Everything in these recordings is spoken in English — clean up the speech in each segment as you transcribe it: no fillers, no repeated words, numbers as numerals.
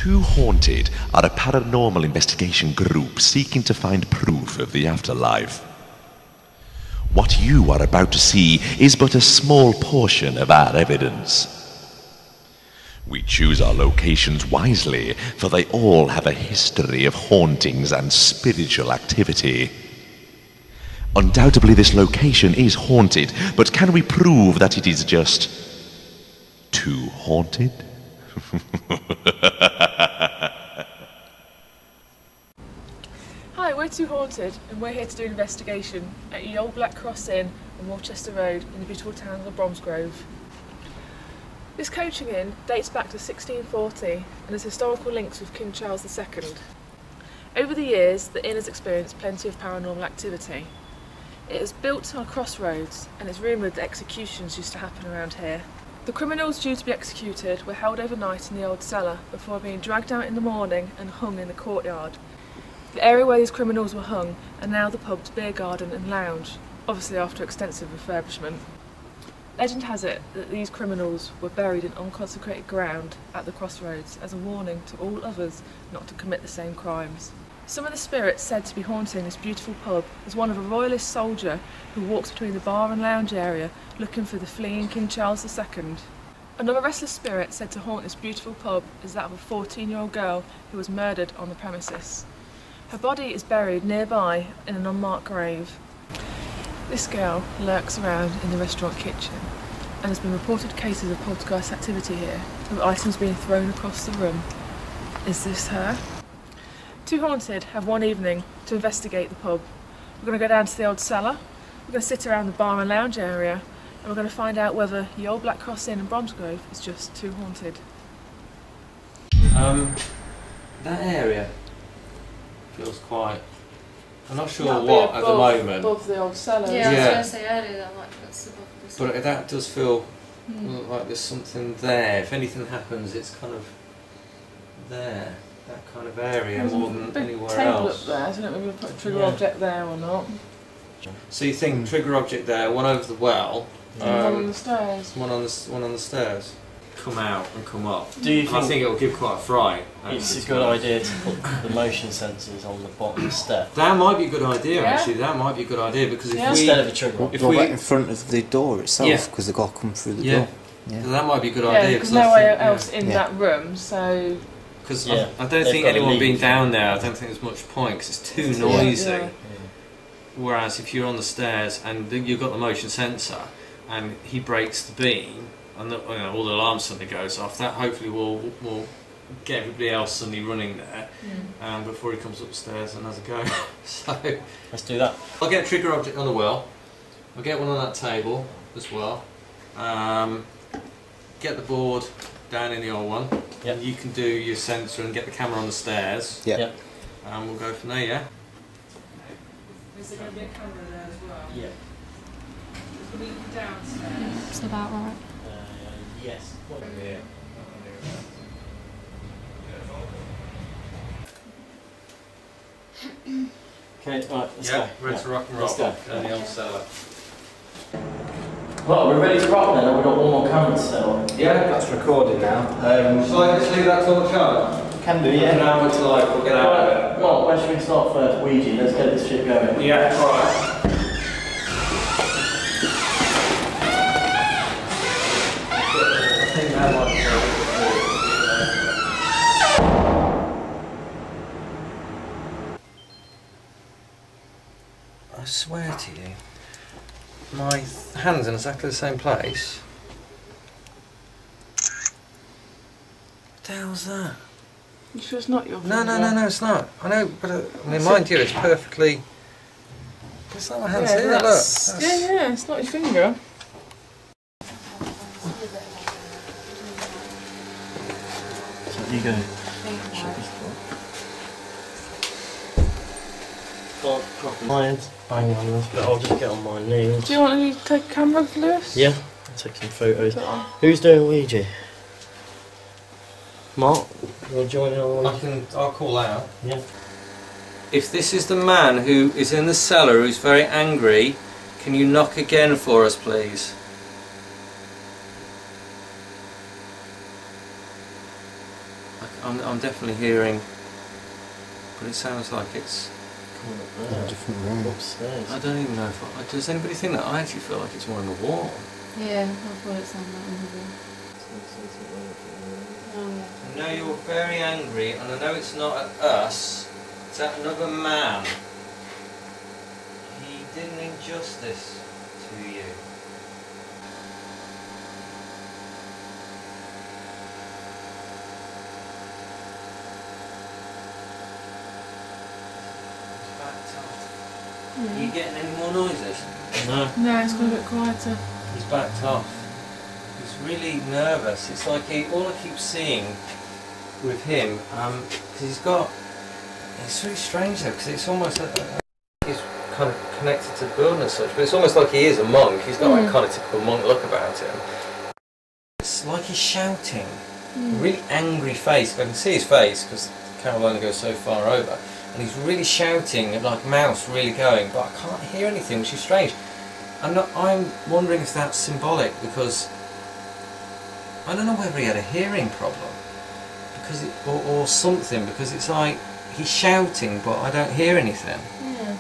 Too Haunted are a paranormal investigation group seeking to find proof of the afterlife. What you are about to see is but a small portion of our evidence. We choose our locations wisely, for they all have a history of hauntings and spiritual activity. Undoubtedly this location is haunted, but can we prove that it is just too haunted? Hi, we're Too Haunted and we're here to do an investigation at the Old Black Cross Inn on Worcester Road in the beautiful town of Bromsgrove. This coaching inn dates back to 1640 and has historical links with King Charles II. Over the years, the inn has experienced plenty of paranormal activity. It is built on a crossroads and it's rumoured that executions used to happen around here. The criminals due to be executed were held overnight in the old cellar before being dragged out in the morning and hung in the courtyard. The area where these criminals were hung are now the pub's beer garden and lounge, obviously after extensive refurbishment. Legend has it that these criminals were buried in unconsecrated ground at the crossroads as a warning to all others not to commit the same crimes. Some of the spirits said to be haunting this beautiful pub is one of a royalist soldier who walks between the bar and lounge area looking for the fleeing King Charles II. Another restless spirit said to haunt this beautiful pub is that of a 14-year-old girl who was murdered on the premises. Her body is buried nearby in an unmarked grave. This girl lurks around in the restaurant kitchen and has been reported cases of poltergeist activity here, with items being thrown across the room. Is this her? Too Haunted have one evening to investigate the pub. We're going to go down to the old cellar, we're going to sit around the bar and lounge area, and we're going to find out whether the Old Black Cross Inn in Bromsgrove is just too haunted. That area feels quite... I'm not sure That'd what be at the moment. Above the old cellar. Yeah, I was Yeah. going to say earlier that that's above this. But that does feel like there's something there. If anything happens, it's kind of there. That kind of area There's more a than big anywhere table else. up there, so I don't know if we're going to put a trigger object there or not. So you think trigger object there, one over the well, And one on the stairs. one on the stairs. Come out and come up. Do you And I think think it will give quite a fright. it's a good idea to put the motion sensors on the bottom step That might be a good idea, Yeah. actually. That might be a good idea because if Yeah. we instead of a trigger? If What we- about in front of the door itself? Yeah. Because they've got to come through the Yeah. door. Yeah. that might be a good Yeah, idea because I no way think, else in Yeah. that room, so... Because Yeah. I don't They've think got to anyone leave. being down there, I don't think there's much point because it's too Yeah, noisy. yeah. Whereas if you're on the stairs and you've got the motion sensor and he breaks the beam and all the alarms suddenly goes off, that hopefully will get everybody else suddenly running there before he comes upstairs and has a go. So Let's do that. I'll get a trigger object on the well. I'll get one on that table as well. Get the board down in the old one. Yep. You can do your sensor and get the camera on the stairs. Yeah. Yep. And we'll go from there, yeah? Is there going to be a camera there as well? Yeah. It's going to be downstairs. It's about right. Yes. Okay, right, let's go. ready to rock and roll. Let's go. Down the old cellar. Well, we're ready to rock then, and we've got one more camera to set on. Yeah, That's recording now. shall I just leave that till the charge? Can do, An yeah. hour to like, we'll get out of it. Well, where should we start first? Ouija, let's get this shit going. Yeah, alright. I think that might be I swear to you, my hand's in exactly the same place. What the hell's that? You sure it's not your No, finger? no, it's not. I know, but I mean, mind you, it's perfectly. It's not my hands Yeah, here. Look, that's- that's- yeah, it's not your finger. So you go. Can't properly my head's banging on this, but I'll just get on my knees. Do you want to take a camera, Lewis? Yeah, I'll take some photos. Put it on. Who's doing Ouija? Mark, you want to join in on I'll call out. Yeah. If this is the man who is in the cellar who's very angry, can you knock again for us, please? I'm definitely hearing, but it sounds like it's in a different room. Upstairs. I don't even know if does anybody think that? I actually feel like it's more on the wall. Yeah, I thought it sounded like on the wall. Oh, yeah. I know you're very angry, and I know it's not at us, it's at another man. He did an injustice to you. He's backed off. Are you getting any more noises? No. No, it's gone a bit quieter. He's backed off. He's really nervous. It's like all I keep seeing with him, because it's really strange though, because it's almost he's kind of connected to the building and such, but it's almost like he is a monk. He's got that kind of typical monk look about him. It's like he's shouting. A really angry face. I can see his face because the camera only goes so far over, and he's really shouting, like mouse really going, but I can't hear anything, which is strange. I'm wondering if that's symbolic, because I don't know whether he had a hearing problem because or something, because it's like he's shouting but I don't hear anything. Yeah.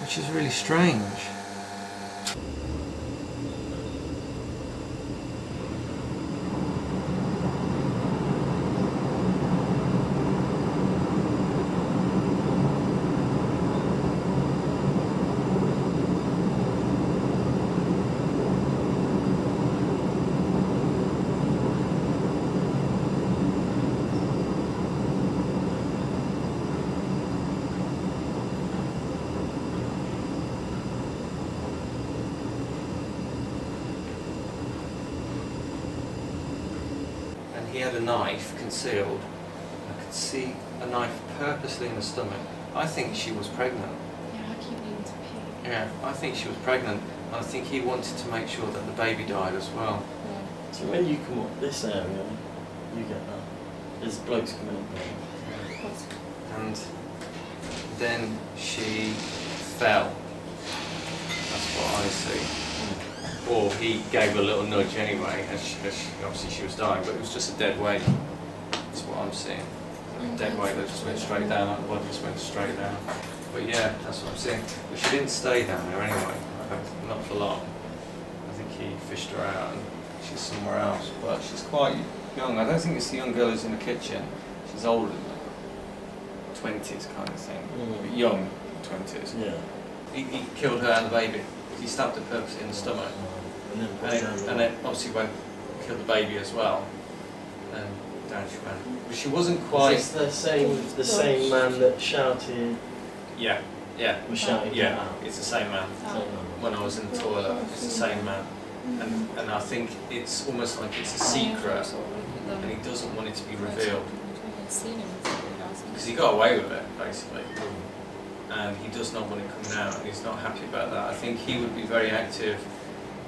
Which is really strange. He had a knife concealed. I could see a knife purposely in the stomach. I think she was pregnant. Yeah, I keep needing to pee. Yeah, I think she was pregnant. And I think he wanted to make sure that the baby died as well. Yeah. So when you come up this area, you get that. There's blokes coming up there. And then she fell. That's what I see. Or he gave her a little nudge anyway, as obviously she was dying, but it was just a dead weight. That's what I'm seeing. A dead weight that just went straight down, like the body just went straight down. But yeah, that's what I'm seeing. But she didn't stay down there anyway, not for long. I think he fished her out and she's somewhere else. But she's quite young. I don't think it's the young girl who's in the kitchen. She's older than that. 20s kind of thing. But young 20s. Yeah. He killed her and the baby. He stabbed her purposely in the stomach. And then obviously went and killed the baby as well. And down she went. But she wasn't quite... Is this the same man that shouted? Yeah, yeah. Was shouting yeah, out? it's the same man. When I was in the toilet, it's the same man. And I think it's almost like it's a secret, and he doesn't want it to be revealed. Because he got away with it, basically. And he does not want it coming out, and he's not happy about that. I think he would be very active.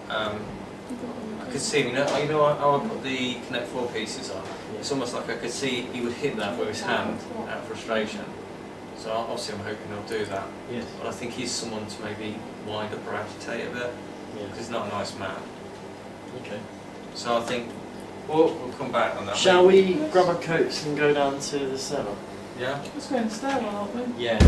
I could see him, you know how I put the Connect 4 pieces on? It's almost like I could see he would hit that with his hand out of frustration. So obviously I'm hoping he'll do that. Yes. But I think he's someone to maybe wind up or agitate a bit, because he's not a nice man. Okay. So I think we'll come back on that. Shall we grab our coats and go down to the cellar? Yeah? Let's go in the stairwell, aren't we? Yeah.